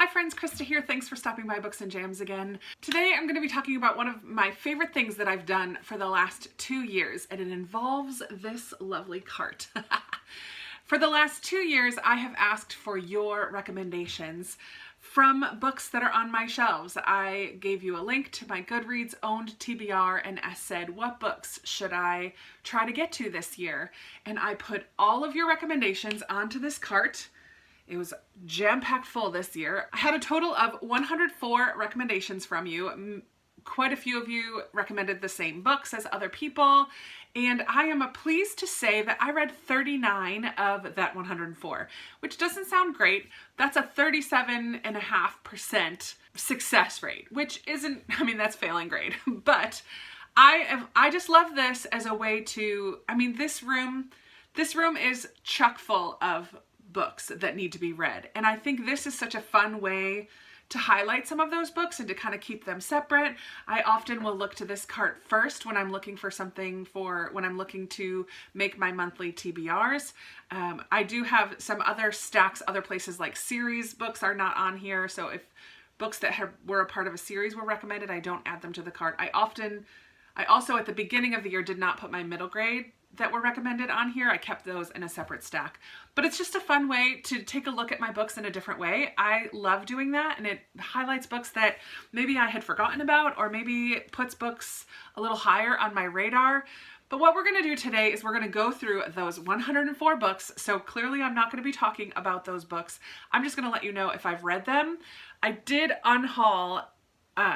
Hi friends, Krista here. Thanks for stopping by Books and Jams again. Today I'm going to be talking about one of my favorite things that I've done for the last 2 years, and it involves this lovely cart. For the last 2 years, I have asked for your recommendations from books that are on my shelves. I gave you a link to my Goodreads owned TBR and I said, what books should I try to get to this year? And I put all of your recommendations onto this cart. It was jam-packed full this year. I had a total of 104 recommendations from you. Quite a few of you recommended the same books as other people, and I am pleased to say that I read 39 of that 104, which doesn't sound great. That's a 37.5% success rate, which isn't, I mean, that's failing grade, but I just love this as a way to, this room is chock full of books that need to be read. And I think this is such a fun way to highlight some of those books and to kind of keep them separate. I often will look to this cart first when I'm looking for something when I'm looking to make my monthly TBRs. I do have some other stacks, other places like series books are not on here. So if books that were a part of a series were recommended, I don't add them to the cart. I also at the beginning of the year did not put my middle grade that were recommended on here. I kept those in a separate stack. But it's just a fun way to take a look at my books in a different way. I love doing that, and it highlights books that maybe I had forgotten about, or maybe it puts books a little higher on my radar. But what we're going to do today is we're going to go through those 104 books. So clearly I'm not going to be talking about those books. I'm just going to let you know if I've read them. I did unhaul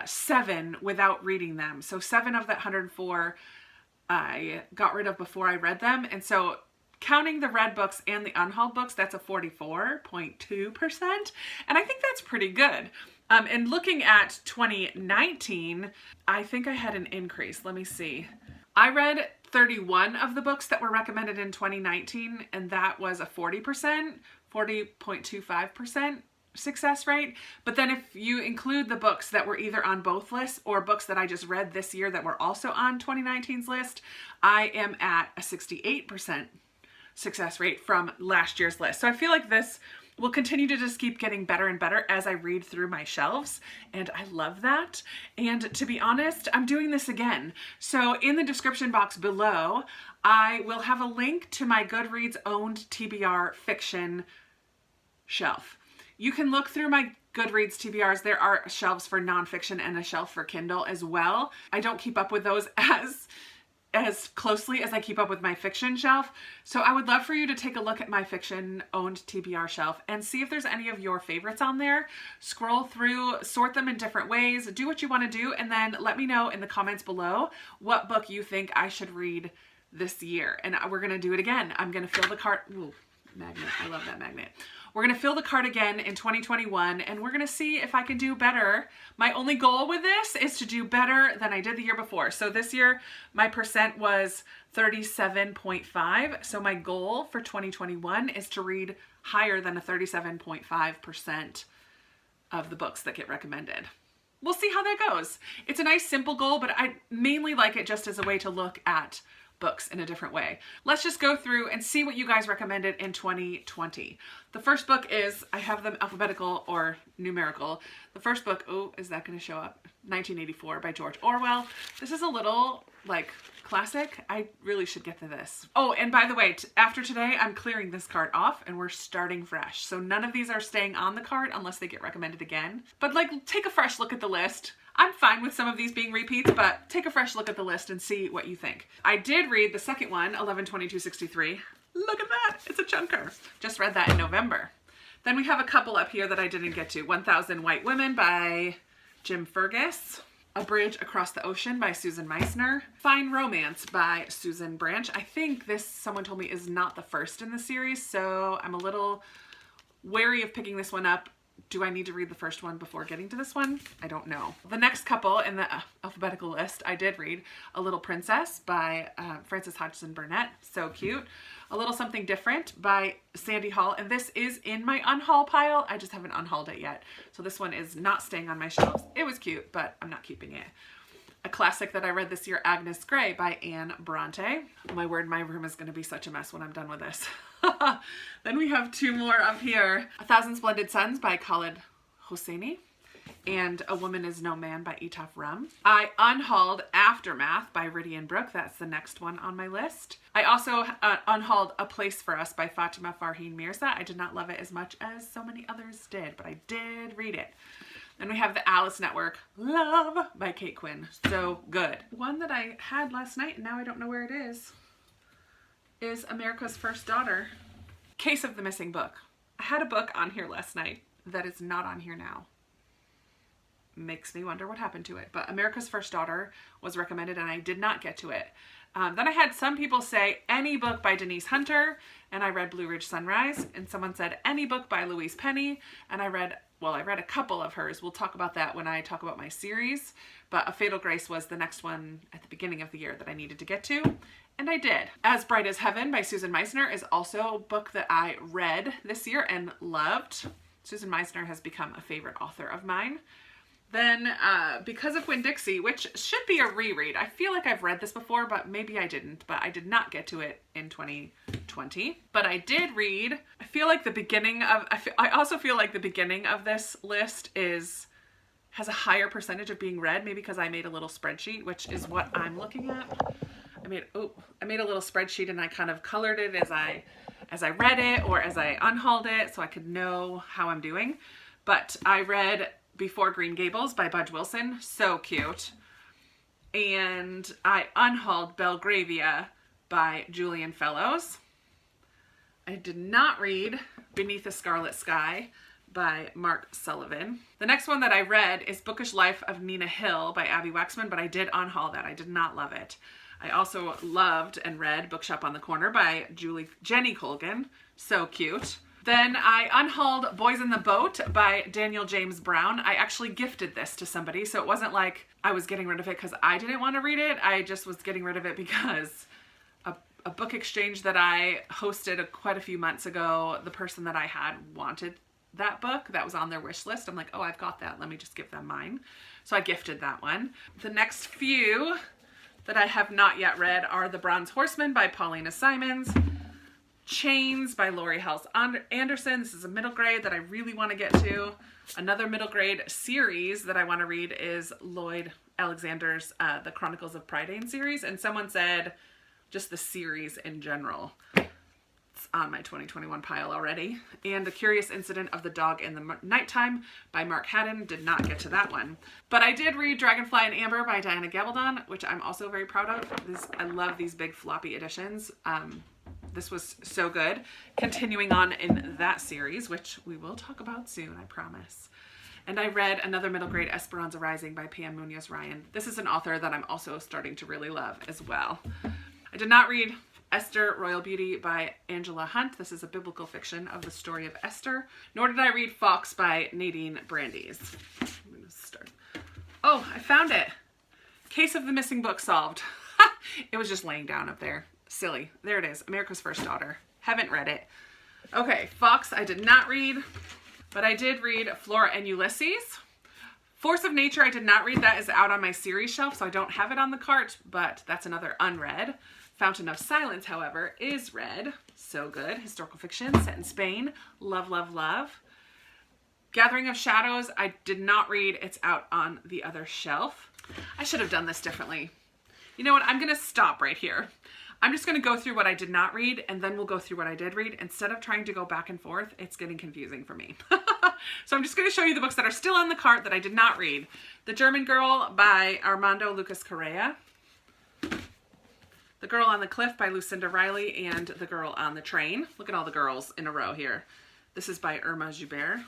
7 without reading them. So 7 of that 104 I got rid of before I read them. And so counting the read books and the unhauled books, that's a 44.2%. And I think that's pretty good. And looking at 2019, I think I had an increase. Let me see. I read 31 of the books that were recommended in 2019, and that was a 40.25% success rate. But then if you include the books that were either on both lists or books that I just read this year that were also on 2019's list, I am at a 68% success rate from last year's list. So I feel like this will continue to just keep getting better and better as I read through my shelves, and I love that. And to be honest, I'm doing this again. So in the description box below, I will have a link to my Goodreads owned TBR fiction shelf. You can look through my Goodreads TBRs. There are shelves for nonfiction and a shelf for Kindle as well. I don't keep up with those as closely as I keep up with my fiction shelf. So I would love for you to take a look at my fiction owned TBR shelf and see if there's any of your favorites on there. Scroll through, sort them in different ways, do what you want to do, and then let me know in the comments below what book you think I should read this year. And we're going to do it again. I'm going to fill the cart. Ooh, magnet. I love that magnet. We're going to fill the cart again in 2021, and we're going to see if I can do better. My only goal with this is to do better than I did the year before. So this year, my percent was 37.5. So my goal for 2021 is to read higher than a 37.5% of the books that get recommended. We'll see how that goes. It's a nice, simple goal, but I mainly like it just as a way to look at books in a different way. Let's just go through and see what you guys recommended in 2020. The first book is, I have them alphabetical or numerical. The first book, oh, is that going to show up? 1984 by George Orwell. This is a little classic. I really should get to this. Oh, and by the way, after today, I'm clearing this cart off and we're starting fresh. So none of these are staying on the cart unless they get recommended again. But take a fresh look at the list. I'm fine with some of these being repeats, but take a fresh look at the list and see what you think. I did read the second one, 11/22/63. Look at that, it's a chunker. Just read that in November. Then we have a couple up here that I didn't get to. 1000 White Women by Jim Fergus. A Bridge Across the Ocean by Susan Meissner. Fine Romance by Susan Branch. I think this, someone told me, is not the first in the series, so I'm a little wary of picking this one up. Do I need to read the first one before getting to this one? I don't know. The next couple in the alphabetical list I did read. A Little Princess by Frances Hodgson Burnett. So cute. A Little Something Different by Sandy Hall. And this is in my unhaul pile. I just haven't unhauled it yet. So this one is not staying on my shelves. It was cute, but I'm not keeping it. A classic that I read this year, Agnes Grey by Anne Bronte. Oh my word, my room is going to be such a mess when I'm done with this. Then we have two more up here. A Thousand Splendid Suns by Khaled Hosseini, and A Woman Is No Man by Etaf Rum. I unhauled Aftermath by Ridian Brooke. That's the next one on my list. I also unhauled A Place for Us by Fatima Farheen Mirza. I did not love it as much as so many others did, but I did read it. Then we have The Alice Network, Love by Kate Quinn. So good. One that I had last night and now I don't know where it is America's First Daughter. Case of the Missing Book. I had a book on here last night that is not on here now. Makes me wonder what happened to it. But America's First Daughter was recommended and I did not get to it. Then I had some people say any book by Denise Hunter, and I read Blue Ridge Sunrise. And someone said any book by Louise Penny, and I read a couple of hers. We'll talk about that when I talk about my series. But A Fatal Grace was the next one at the beginning of the year that I needed to get to. And I did. As Bright as Heaven by Susan Meisner is also a book that I read this year and loved. Susan Meisner has become a favorite author of mine. Then Because of Winn-Dixie, which should be a reread. I feel like I've read this before, but maybe I didn't. But I did not get to it in 2020. But I did read. I feel like the beginning of. I also feel like the beginning of this list has a higher percentage of being read. Maybe because I made a little spreadsheet, which is what I'm looking at. I made a little spreadsheet and I kind of colored it as I read it or as I unhauled it, so I could know how I'm doing. But I read Before Green Gables by Budge Wilson. So cute. And I unhauled Belgravia by Julian Fellows. I did not read Beneath a Scarlet Sky by Mark Sullivan. The next one that I read is Bookish Life of Nina Hill by Abby Waxman, but I did unhaul that. I did not love it. I also loved and read Bookshop on the Corner by Jenny Colgan. So cute. Then I unhauled Boys in the Boat by Daniel James Brown. I actually gifted this to somebody, so it wasn't like I was getting rid of it because I didn't want to read it. I just was getting rid of it because a book exchange that I hosted quite a few months ago, the person that I had wanted that book. That was on their wish list. I'm like, oh, I've got that. Let me just give them mine. So I gifted that one. The next few that I have not yet read are The Bronze Horseman by Paulina Simons, Chains by Lori Hals Anderson. This is a middle grade that I really want to get to. Another middle grade series that I want to read is Lloyd Alexander's The Chronicles of Prydain series. And someone said just the series in general. It's on my 2021 pile already. And The Curious Incident of the Dog in the Nighttime by Mark Haddon. Did not get to that one. But I did read Dragonfly and Amber by Diana Gabaldon, which I'm also very proud of. I love these big floppy editions. This was so good. Continuing on in that series, which we will talk about soon, I promise. And I read another middle grade, Esperanza Rising by Pam Munoz Ryan. This is an author that I'm also starting to really love as well. I did not read Esther, Royal Beauty by Angela Hunt. This is a biblical fiction of the story of Esther. Nor did I read Fox by Nadine Brandeis. I'm going to start. Oh, I found it. Case of the Missing Book solved. It was just laying down up there. Silly. There it is. America's First Daughter. Haven't read it. Okay, Fox I did not read, but I did read Flora and Ulysses. Force of Nature I did not read. That is out on my series shelf, so I don't have it on the cart, but that's another unread. Fountain of Silence, however, is read. So good. Historical fiction set in Spain. Love, love, love. Gathering of Shadows I did not read. It's out on the other shelf. I should have done this differently. You know what? I'm going to stop right here. I'm just going to go through what I did not read, and then we'll go through what I did read. Instead of trying to go back and forth, it's getting confusing for me. So I'm just going to show you the books that are still on the cart that I did not read. The German Girl by Armando Lucas Correa. The Girl on the Cliff by Lucinda Riley, and The Girl on the Train. Look at all the girls in a row here. This is by Irma Joubert.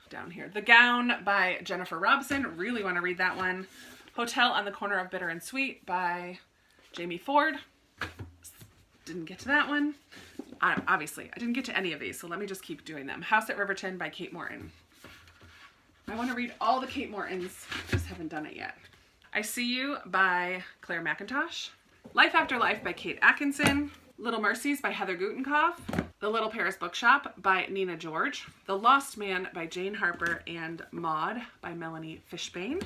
Down here. The Gown by Jennifer Robson. Really want to read that one. Hotel on the Corner of Bitter and Sweet by Jamie Ford. Didn't get to that one. Obviously, I didn't get to any of these, so let me just keep doing them. House at Riverton by Kate Morton. I want to read all the Kate Mortons. Just haven't done it yet. I See You by Claire McIntosh. Life After Life by Kate Atkinson. Little Mercies by Heather Gutenkopf. The Little Paris Bookshop by Nina George. The Lost Man by Jane Harper and Maud by Melanie Fishbane.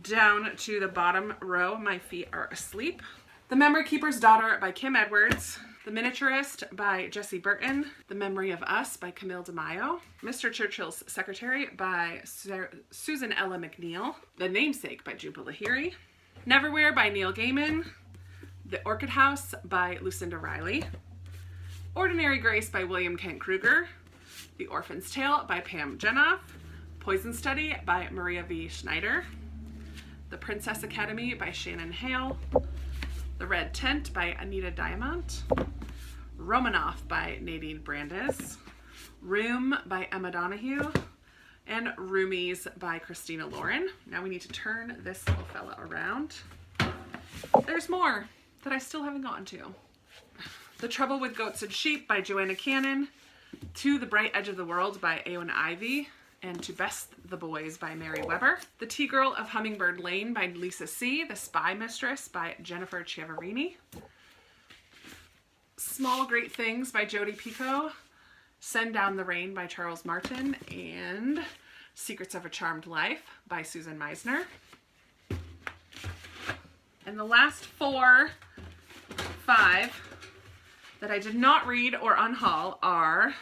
Down to the bottom row, My Feet Are Asleep. The Memory Keeper's Daughter by Kim Edwards. The Miniaturist by Jessie Burton. The Memory of Us by Camille DeMaio. Mr. Churchill's Secretary by Susan Ella McNeill. The Namesake by Jhumpa Lahiri. Neverwhere by Neil Gaiman. The Orchid House by Lucinda Riley. Ordinary Grace by William Kent Kruger. The Orphan's Tale by Pam Jenoff. Poison Study by Maria V. Schneider. The Princess Academy by Shannon Hale. The Red Tent by Anita Diamant. Romanoff by Nadine Brandes. Room by Emma Donahue. And Roomies by Christina Lauren. Now we need to turn this little fella around. There's more that I still haven't gotten to. The Trouble with Goats and Sheep by Joanna Cannon. To the Bright Edge of the World by Eowyn Ivey. And To Best the Boys by Mary Weber. The Tea Girl of Hummingbird Lane by Lisa C. The Spy Mistress by Jennifer Chiaverini. Small Great Things by Jodi Picoult. Send Down the Rain by Charles Martin. And Secrets of a Charmed Life by Susan Meisner. And the last five that I did not read or unhaul are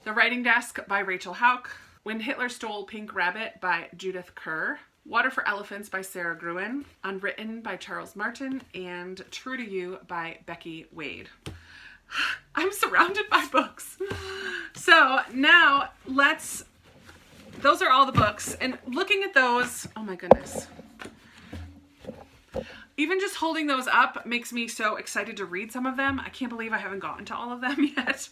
The Writing Desk by Rachel Hauck. When Hitler Stole Pink Rabbit by Judith Kerr. Water for Elephants by Sarah Gruen. Unwritten by Charles Martin. And True to You by Becky Wade. I'm surrounded by books. So now those are all the books. And looking at those, oh my goodness. Even just holding those up makes me so excited to read some of them. I can't believe I haven't gotten to all of them yet.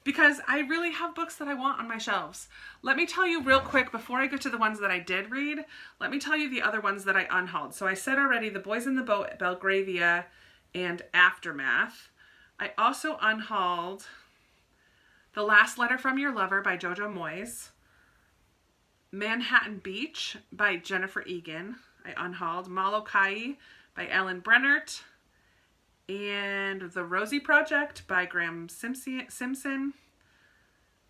Because I really have books that I want on my shelves. Let me tell you real quick, before I go to the ones that I did read, let me tell you the other ones that I unhauled. So I said already, The Boys in the Boat, Belgravia, and Aftermath. I also unhauled The Last Letter from Your Lover by Jojo Moyes. Manhattan Beach by Jennifer Egan. I unhauled Molokai by Ellen Brennert. And The Rosie Project by Graham Simpson.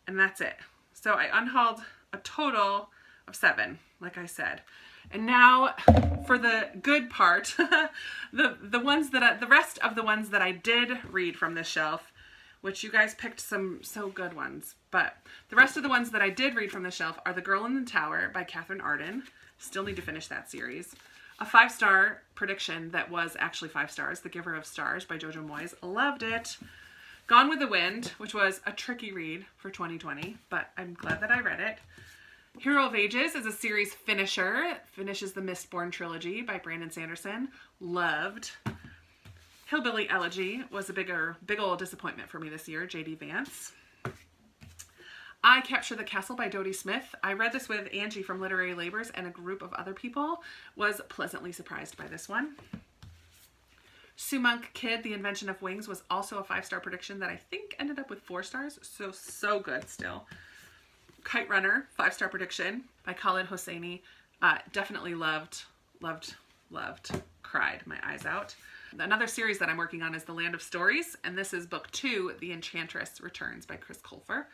And that's it. So I unhauled a total of 7, like I said. And now for the good part, the rest of the ones that I did read from this shelf, which you guys picked some so good ones. But the rest of the ones that I did read from the shelf are The Girl in the Tower by Catherine Arden. Still need to finish that series. A 5-star prediction that was actually 5 stars, The Giver of Stars by Jojo Moyes. Loved it. Gone with the Wind, which was a tricky read for 2020, but I'm glad that I read it. Hero of Ages is a series finisher. It finishes the Mistborn trilogy by Brandon Sanderson. Loved. Hillbilly Elegy was a big old disappointment for me this year. J.D. Vance. I Capture the Castle by Dodie Smith. I read this with Angie from Literary Labors, and a group of other people was pleasantly surprised by this one. Sue Monk Kid, The Invention of Wings was also a 5-star prediction that I think ended up with 4 stars. So good still. Kite Runner, 5-star prediction by Khaled Hosseini. Definitely loved. Cried my eyes out. Another series that I'm working on is The Land of Stories, and this is book 2, The Enchantress Returns by Chris Colfer.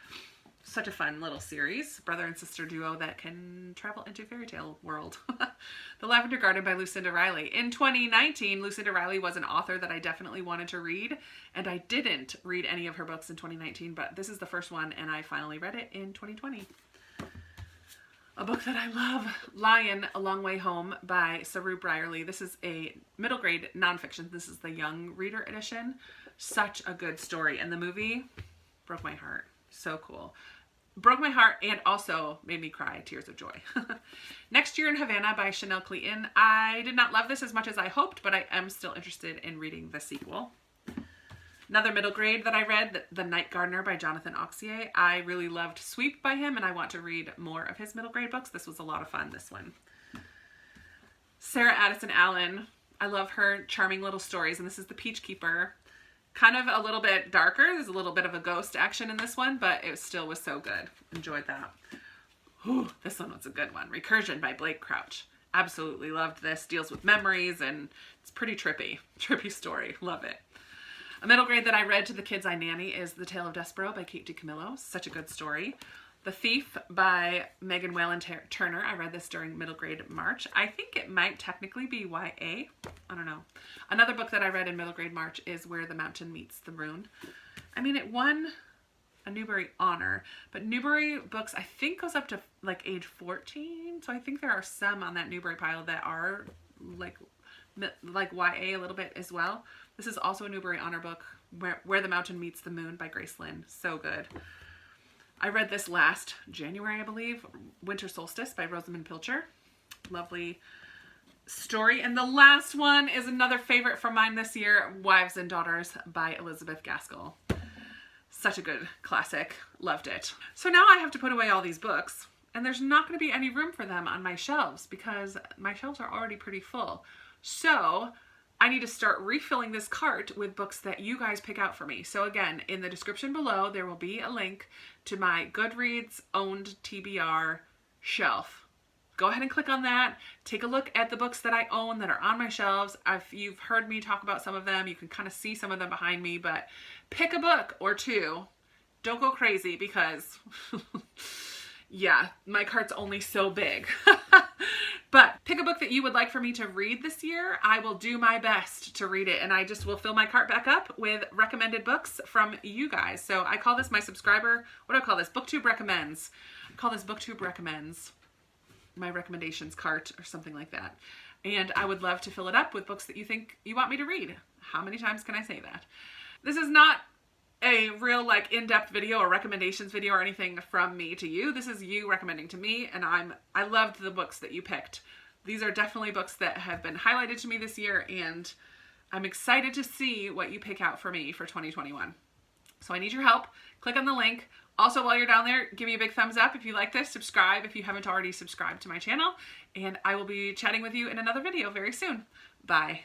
Such a fun little series. Brother and sister duo that can travel into fairy tale world. The Lavender Garden by Lucinda Riley. In 2019, Lucinda Riley was an author that I definitely wanted to read, and I didn't read any of her books in 2019, but this is the first one, and I finally read it in 2020. A book that I love, Lion, A Long Way Home by Saru Brierley. This is a middle grade nonfiction. This is the young reader edition. Such a good story, and the movie broke my heart. So cool. Broke my heart and also made me cry tears of joy. Next Year in Havana by Chanel Clayton. I did not love this as much as I hoped, but I am still interested in reading the sequel. Another middle grade that I read, The Night Gardener by Jonathan Auxier. I really loved Sweep by him, and I want to read more of his middle grade books. This was a lot of fun, this one. Sarah Addison Allen. I love her charming little stories, and this is The Peach Keeper. Kind of a little bit darker. There's a little bit of a ghost action in this one, but it still was so good. Enjoyed that. Ooh, this one was a good one. Recursion by Blake Crouch. Absolutely loved this. Deals with memories, and it's pretty trippy. Trippy story. Love it. A middle grade that I read to the kids I nanny is The Tale of Despero by Kate DiCamillo. Such a good story. The Thief by Megan Whalen Turner. I read this during middle grade March. I think it might technically be YA. I don't know. Another book that I read in middle grade March is Where the Mountain Meets the Moon. I mean, it won a Newbery honor, but Newbery books I think goes up to like age 14. So I think there are some on that Newbery pile that are like YA a little bit as well. This is also a Newbery honor book, Where the Mountain Meets the Moon by Grace Lynn. So good. I read this last January, I believe, Winter Solstice by Rosamund Pilcher. Lovely story. And the last one is another favorite from mine this year, Wives and Daughters by Elizabeth Gaskell. Such a good classic. Loved it. So now I have to put away all these books, and there's not going to be any room for them on my shelves because my shelves are already pretty full. So I need to start refilling this cart with books that you guys pick out for me. So again, in the description below, there will be a link to my Goodreads owned TBR shelf. Go ahead and click on that. Take a look at the books that I own that are on my shelves. If you've heard me talk about some of them, you can kind of see some of them behind me, but pick a book or two. Don't go crazy because, yeah, my cart's only so big. But pick a book that you would like for me to read this year. I will do my best to read it, and I just will fill my cart back up with recommended books from you guys. So I call this my subscriber, what do I call this? BookTube Recommends. I call this BookTube Recommends, my recommendations cart or something like that. And I would love to fill it up with books that you think you want me to read. How many times can I say that? This is not a real like in-depth video or recommendations video or anything from me to you. This is you recommending to me, and I loved the books that you picked. These are definitely books that have been highlighted to me this year, and I'm excited to see what you pick out for me for 2021. So I need your help. Click on the link. Also, while you're down there, give me a big thumbs up if you like this. Subscribe if you haven't already subscribed to my channel, and I will be chatting with you in another video very soon. Bye.